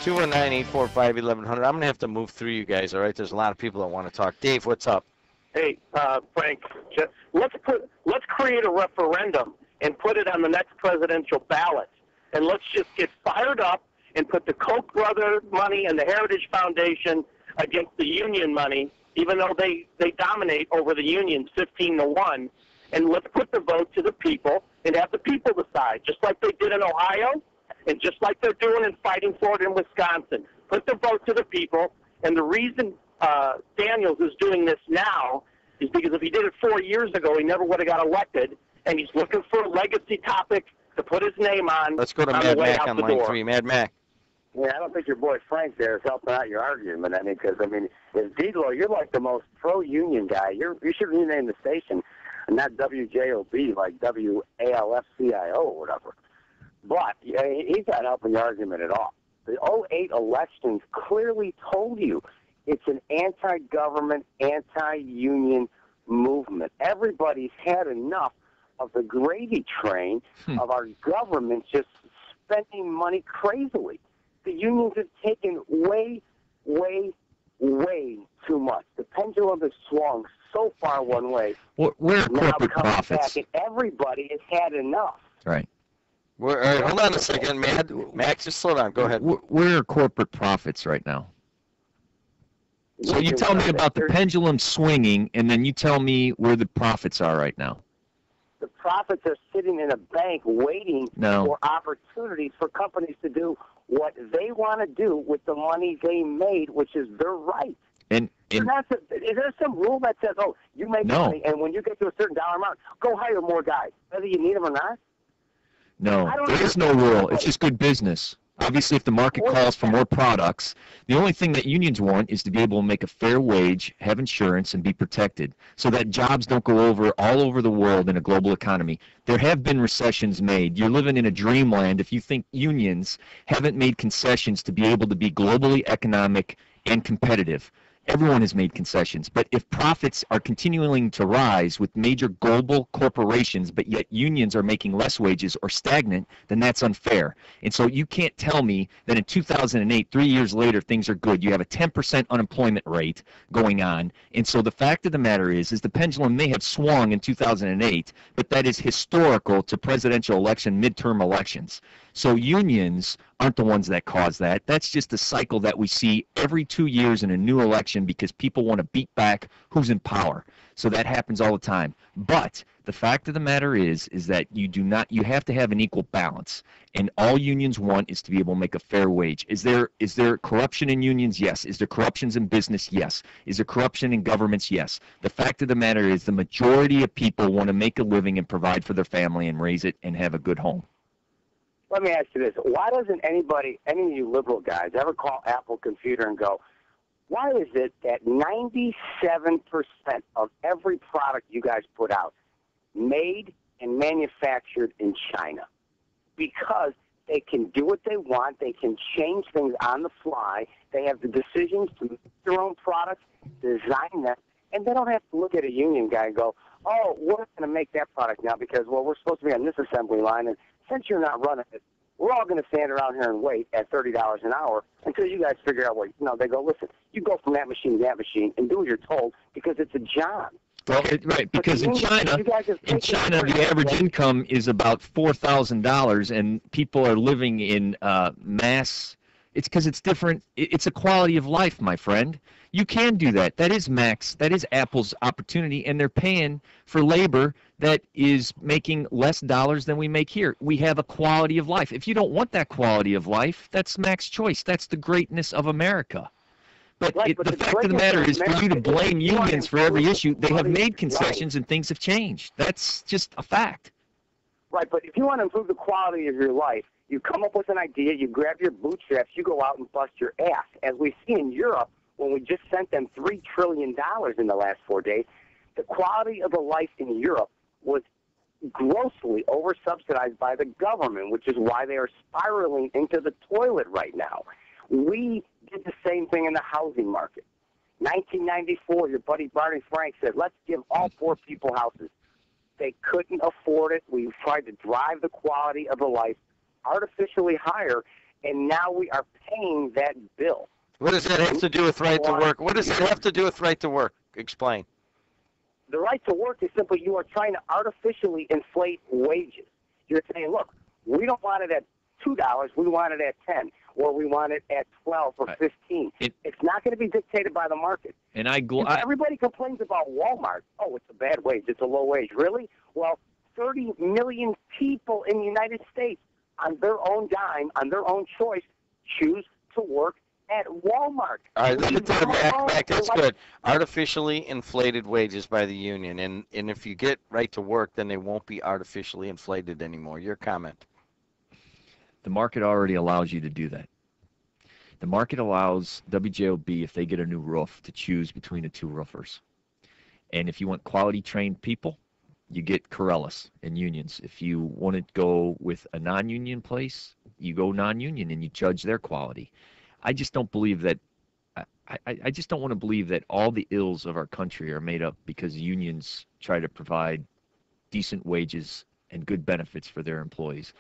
219-845-1100. I'm going to have to move through you guys, all right? There's a lot of people that want to talk. Dave, what's up? Hey, Frank, let's create a referendum and put it on the next presidential ballot. And let's just get fired up and put the Koch brother money and the Heritage Foundation against the union money, even though they dominate over the unions 15-1. And let's put the vote to the people and have the people decide, just like they did in Ohio and just like they're doing and fighting for it in Wisconsin. Put the vote to the people. And the reason Daniels is doing this now is because if he did it 4 years ago, he never would have got elected. And he's looking for a legacy topic to put his name on. Let's go to Mad Mac on line 3. Mad Mac. Yeah, I don't think your boy Frank there is helping out your argument. I mean, because, as D-Lo, you're like the most pro-union guy. You should rename the station, and not WJOB, like WALFCIO or whatever. But he's not helping your argument at all. The '08 elections clearly told you it's an anti-government, anti-union movement. Everybody's had enough of the gravy train of our government just spending money crazily. The unions have taken way, way, way too much. The pendulum has swung so far one way. Where are corporate profits? Back, and everybody has had enough. Right. All right, hold on a second, Max, just slow down. Go ahead. Where are corporate profits right now? So you tell me about the pendulum swinging, and then you tell me where the profits are right now. The profits are sitting in a bank waiting for opportunities for companies to do what they want to do with the money they made, which is their right. And is there some rule that says, oh, you make money, and when you get to a certain dollar amount, go hire more guys, whether you need them or not? No, there is no rule. It's just good business. Obviously, if the market calls for more products, the only thing that unions want is to be able to make a fair wage, have insurance, and be protected so that jobs don't go all over the world in a global economy. There have been recessions made. You're living in a dreamland if you think unions haven't made concessions to be able to be globally economic and competitive. Everyone has made concessions, but if profits are continuing to rise with major global corporations, but yet unions are making less wages or stagnant, then that's unfair. And so you can't tell me that in 2008, 3 years later, things are good. You have a 10% unemployment rate going on. And so the fact of the matter is the pendulum may have swung in 2008, but that is historical to presidential election, midterm elections. So unions aren't the ones that cause that. That's just a cycle that we see every 2 years in a new election because people want to beat back who's in power. So that happens all the time. But the fact of the matter is that you have to have an equal balance. And all unions want is to be able to make a fair wage. Is there corruption in unions? Yes. Is there corruptions in business? Yes. Is there corruption in governments? Yes. The fact of the matter is the majority of people want to make a living and provide for their family and raise it and have a good home. Let me ask you this. Why doesn't any of you liberal guys, ever call Apple Computer and go, why is it that 97% of every product you guys put out made and manufactured in China? Because they can do what they want. They can change things on the fly. They have the decisions to make their own products, design them, and they don't have to look at a union guy and go, oh, we're not going to make that product now because, well, we're supposed to be on this assembly line, and since you're not running it, we're all going to stand around here and wait at $30 an hour until you guys figure out what, they go, listen, you go from that machine to that machine and do what you're told because it's a job. Well, right, because in China, the average income is about $4,000, and people are living in mass. It's because it's different. It's a quality of life, my friend. You can do that. That is Max. That is Apple's opportunity, and they're paying for labor that is making less dollars than we make here. We have a quality of life. If you don't want that quality of life, that's Max's choice. That's the greatness of America. But the fact of the matter is, for you to blame unions for every issue, they have made concessions and things have changed. That's just a fact. Right, but if you want to improve the quality of your life, you come up with an idea, you grab your bootstraps, you go out and bust your ass. As we see in Europe, when we just sent them $3 trillion in the last 4 days, the quality of the life in Europe was grossly over-subsidized by the government, which is why they are spiraling into the toilet right now. We did the same thing in the housing market. 1994, your buddy Barney Frank said, let's give all poor people houses. They couldn't afford it. We tried to drive the quality of the life artificially higher, and now we are paying that bill. What does that have to do with right to work? What does that have to do with right to work? Explain. The right to work is simply you are trying to artificially inflate wages. You're saying, look, we don't want it at $2, we want it at 10, or we want it at 12 or 15. It's not going to be dictated by the market. And everybody complains about Walmart. Oh, it's a bad wage. It's a low wage. Really? Well, 30 million people in the United States, on their own dime, on their own choice, choose to work at Walmart. All right, let me take it back. That's good. Artificially inflated wages by the union, and if you get right to work, then they won't be artificially inflated anymore. Your comment. The market already allows you to do that. The market allows WJOB, if they get a new roof, to choose between the two roofers. And if you want quality trained people, you get Corellis and unions. If you want to go with a non-union place, you go non-union and you judge their quality. I just don't believe that. I just don't want to believe that all the ills of our country are made up because unions try to provide decent wages and good benefits for their employees.